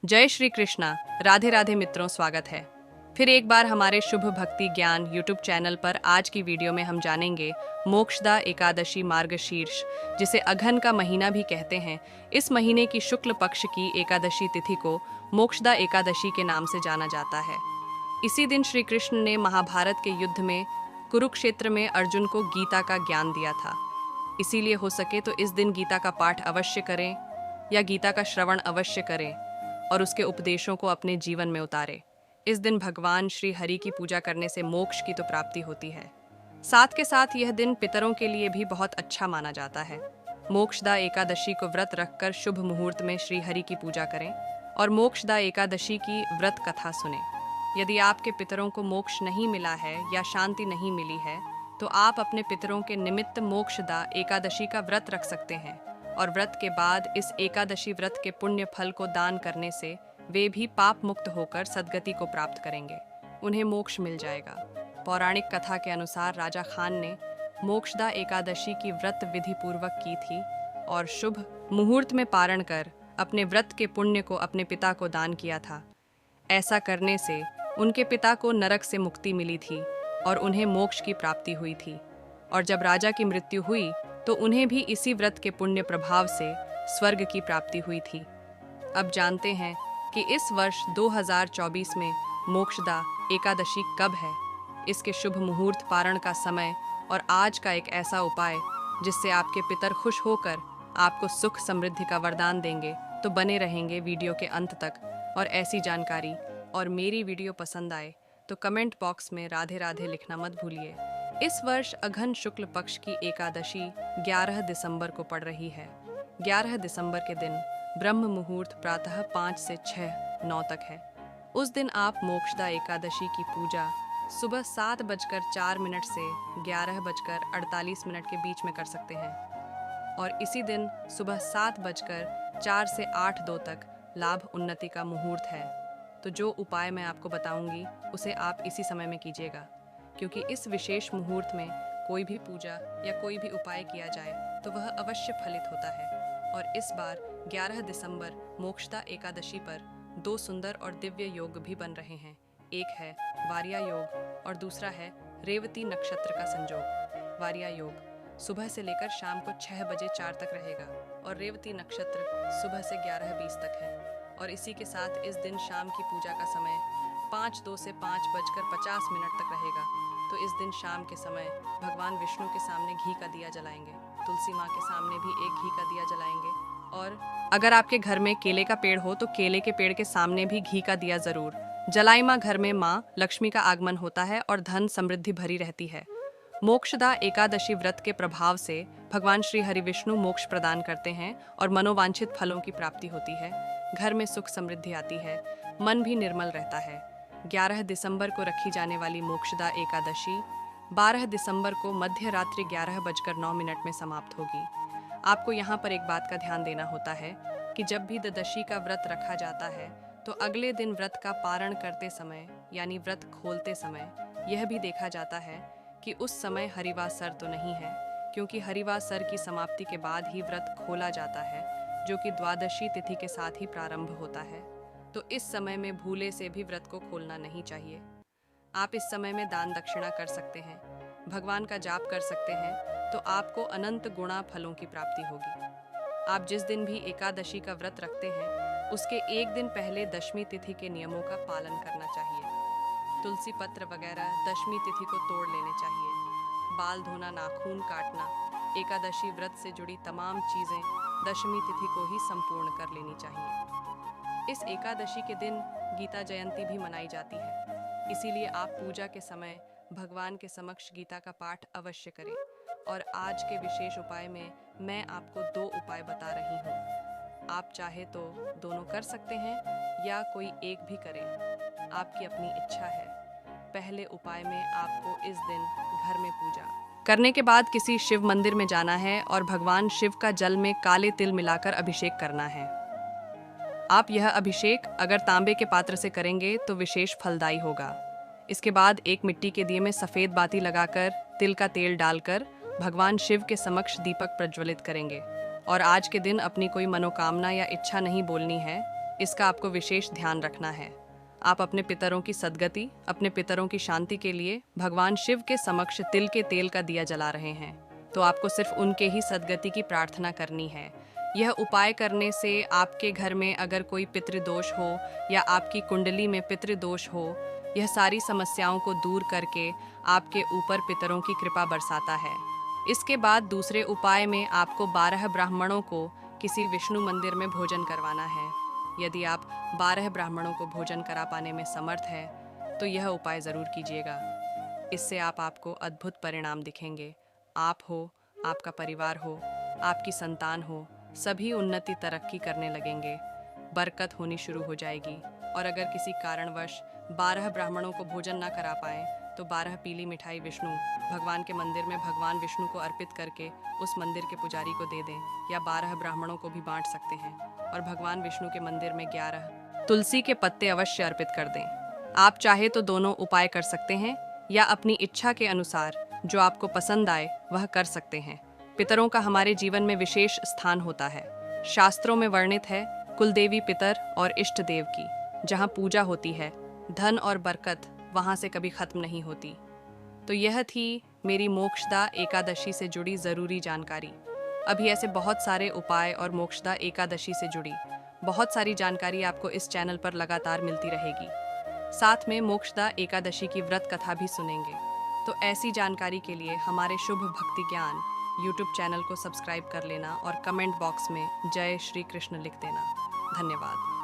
जय श्री कृष्णा। राधे राधे मित्रों, स्वागत है फिर एक बार हमारे शुभ भक्ति ज्ञान यूट्यूब चैनल पर। आज की वीडियो में हम जानेंगे मोक्षदा एकादशी मार्गशीर्ष, जिसे अघन का महीना भी कहते हैं। इस महीने की शुक्ल पक्ष की एकादशी तिथि को मोक्षदा एकादशी के नाम से जाना जाता है। इसी दिन श्री कृष्ण ने महाभारत के युद्ध में कुरुक्षेत्र में अर्जुन को गीता का ज्ञान दिया था। इसीलिए हो सके तो इस दिन गीता का पाठ अवश्य करें या गीता का श्रवण अवश्य करें और उसके उपदेशों को अपने जीवन में उतारें। इस दिन भगवान श्री हरि की पूजा करने से मोक्ष की तो प्राप्ति होती है। साथ के साथ यह दिन पितरों के लिए भी बहुत अच्छा माना जाता है। मोक्षदा एकादशी को व्रत रखकर शुभ मुहूर्त में श्री हरि की पूजा करें और मोक्षदा एकादशी की व्रत कथा सुनें। यदि आपके पितरों को मोक्ष नहीं मिला है या शांति नहीं मिली है तो आप अपने पितरों के निमित्त मोक्षदा एकादशी का व्रत रख सकते हैं और व्रत के बाद इस एकादशी व्रत के पुण्य फल को दान करने से वे भी पाप मुक्त होकर सद्गति को प्राप्त करेंगे। उन्हें मोक्ष मिल जाएगा। पौराणिक कथा के अनुसार राजा खान ने मोक्षदा एकादशी की व्रत विधि पूर्वक की थी और शुभ मुहूर्त में पारण कर अपने व्रत के पुण्य को अपने पिता को दान किया था। ऐसा करने से उनके पिता को नरक से मुक्ति मिली थी और उन्हें मोक्ष की प्राप्ति हुई थी। और जब राजा की मृत्यु हुई तो उन्हें भी इसी व्रत के पुण्य प्रभाव से स्वर्ग की प्राप्ति हुई थी। अब जानते हैं कि इस वर्ष 2024 में मोक्षदा एकादशी कब है, इसके शुभ मुहूर्त, पारण का समय और आज का एक ऐसा उपाय जिससे आपके पितर खुश होकर आपको सुख समृद्धि का वरदान देंगे। तो बने रहेंगे वीडियो के अंत तक। और ऐसी जानकारी और मेरी वीडियो पसंद आए तो कमेंट बॉक्स में राधे राधे लिखना मत भूलिए। इस वर्ष अघन शुक्ल पक्ष की एकादशी 11 दिसंबर को पड़ रही है। 11 दिसंबर के दिन ब्रह्म मुहूर्त प्रातः 5 से 6-9 तक है। उस दिन आप मोक्षदा एकादशी की पूजा सुबह 7:04 से 11:48 के बीच में कर सकते हैं और इसी दिन सुबह 7:04 से 8:02 तक लाभ उन्नति का मुहूर्त है। तो जो उपाय मैं आपको बताऊंगी उसे आप इसी समय में कीजिएगा, क्योंकि इस विशेष मुहूर्त में कोई भी पूजा या कोई भी उपाय किया जाए तो वह अवश्य फलित होता है। और इस बार 11 दिसंबर मोक्षदा एकादशी पर 2 सुंदर और दिव्य योग भी बन रहे हैं। एक है वार्या योग और दूसरा है रेवती नक्षत्र का संयोग। वार्या योग सुबह से लेकर शाम को 6:04 तक रहेगा और रेवती नक्षत्र सुबह से 11:20 तक है। और इसी के साथ इस दिन शाम की पूजा का समय 5:02 से 5:50 तक रहेगा। तो इस दिन शाम के समय भगवान विष्णु के सामने घी का दिया जलाएंगे, तुलसी माँ के सामने भी एक घी का दिया जलाएंगे और अगर आपके घर में केले का पेड़ हो तो केले के पेड़ के सामने भी घी का दिया जरूर जलाई। माँ घर में माँ लक्ष्मी का आगमन होता है और धन समृद्धि भरी रहती है। मोक्षदा एकादशी व्रत के प्रभाव से भगवान श्री हरि विष्णु मोक्ष प्रदान करते हैं और मनोवांछित फलों की प्राप्ति होती है। घर में सुख समृद्धि आती है, मन भी निर्मल रहता है। 11 दिसंबर को रखी जाने वाली मोक्षदा एकादशी 12 दिसंबर को मध्य रात्रि 11:09 में समाप्त होगी। आपको यहाँ पर एक बात का ध्यान देना होता है कि जब भी द्वादशी का व्रत रखा जाता है तो अगले दिन व्रत का पारण करते समय यानी व्रत खोलते समय यह भी देखा जाता है कि उस समय हरिवासर तो नहीं है, क्योंकि हरिवासर की समाप्ति के बाद ही व्रत खोला जाता है, जो कि द्वादशी तिथि के साथ ही प्रारंभ होता है। तो इस समय में भूले से भी व्रत को खोलना नहीं चाहिए। आप इस समय में दान दक्षिणा कर सकते हैं, भगवान का जाप कर सकते हैं, तो आपको अनंत गुणा फलों की प्राप्ति होगी। आप जिस दिन भी एकादशी का व्रत रखते हैं उसके एक दिन पहले दशमी तिथि के नियमों का पालन करना चाहिए। तुलसी पत्र वगैरह दशमी तिथि को तोड़ लेने चाहिए। बाल धोना, नाखून काटना, एकादशी व्रत से जुड़ी तमाम चीज़ें दशमी तिथि को ही संपूर्ण कर लेनी चाहिए। इस एकादशी के दिन गीता जयंती भी मनाई जाती है, इसीलिए आप पूजा के समय भगवान के समक्ष गीता का पाठ अवश्य करें। और आज के विशेष उपाय में मैं आपको 2 उपाय बता रही हूँ। आप चाहे तो दोनों कर सकते हैं या कोई एक भी करें, आपकी अपनी इच्छा है। पहले उपाय में आपको इस दिन घर में पूजा करने के बाद किसी शिव मंदिर में जाना है और भगवान शिव का जल में काले तिल मिलाकर अभिषेक करना है। आप यह अभिषेक अगर तांबे के पात्र से करेंगे तो विशेष फलदायी होगा। इसके बाद एक मिट्टी के दिए में सफ़ेद बाती लगाकर तिल का तेल डालकर भगवान शिव के समक्ष दीपक प्रज्वलित करेंगे। और आज के दिन अपनी कोई मनोकामना या इच्छा नहीं बोलनी है, इसका आपको विशेष ध्यान रखना है। आप अपने पितरों की सद्गति, अपने पितरों की शांति के लिए भगवान शिव के समक्ष तिल के तेल का दिया जला रहे हैं, तो आपको सिर्फ उनके ही सद्गति की प्रार्थना करनी है। यह उपाय करने से आपके घर में अगर कोई पितृदोष हो या आपकी कुंडली में पितृदोष हो, यह सारी समस्याओं को दूर करके आपके ऊपर पितरों की कृपा बरसाता है। इसके बाद दूसरे उपाय में आपको 12 ब्राह्मणों को किसी विष्णु मंदिर में भोजन करवाना है। यदि आप 12 ब्राह्मणों को भोजन करा पाने में समर्थ है तो यह उपाय ज़रूर कीजिएगा। इससे आपको अद्भुत परिणाम दिखेंगे। आप हो, आपका परिवार हो, आपकी संतान हो, सभी उन्नति तरक्की करने लगेंगे, बरकत होनी शुरू हो जाएगी। और अगर किसी कारणवश 12 ब्राह्मणों को भोजन ना करा पाएँ तो 12 पीली मिठाई विष्णु भगवान के मंदिर में भगवान विष्णु को अर्पित करके उस मंदिर के पुजारी को दे दें, या 12 ब्राह्मणों को भी बांट सकते हैं। और भगवान विष्णु के मंदिर में 11 तुलसी के पत्ते अवश्य अर्पित कर दें। आप चाहे तो दोनों उपाय कर सकते हैं या अपनी इच्छा के अनुसार जो आपको पसंद आए वह कर सकते हैं। पितरों का हमारे जीवन में विशेष स्थान होता है। शास्त्रों में वर्णित है कुलदेवी पितर और इष्ट देव की, जहाँ पूजा होती है धन और बरकत वहाँ से कभी खत्म नहीं होती। तो यह थी मेरी मोक्षदा एकादशी से जुड़ी ज़रूरी जानकारी। अभी ऐसे बहुत सारे उपाय और मोक्षदा एकादशी से जुड़ी बहुत सारी जानकारी आपको इस चैनल पर लगातार मिलती रहेगी। साथ में मोक्षदा एकादशी की व्रत कथा भी सुनेंगे। तो ऐसी जानकारी के लिए हमारे शुभ भक्ति ज्ञान यूट्यूब चैनल को सब्सक्राइब कर लेना और कमेंट बॉक्स में जय श्री कृष्ण लिख देना। धन्यवाद।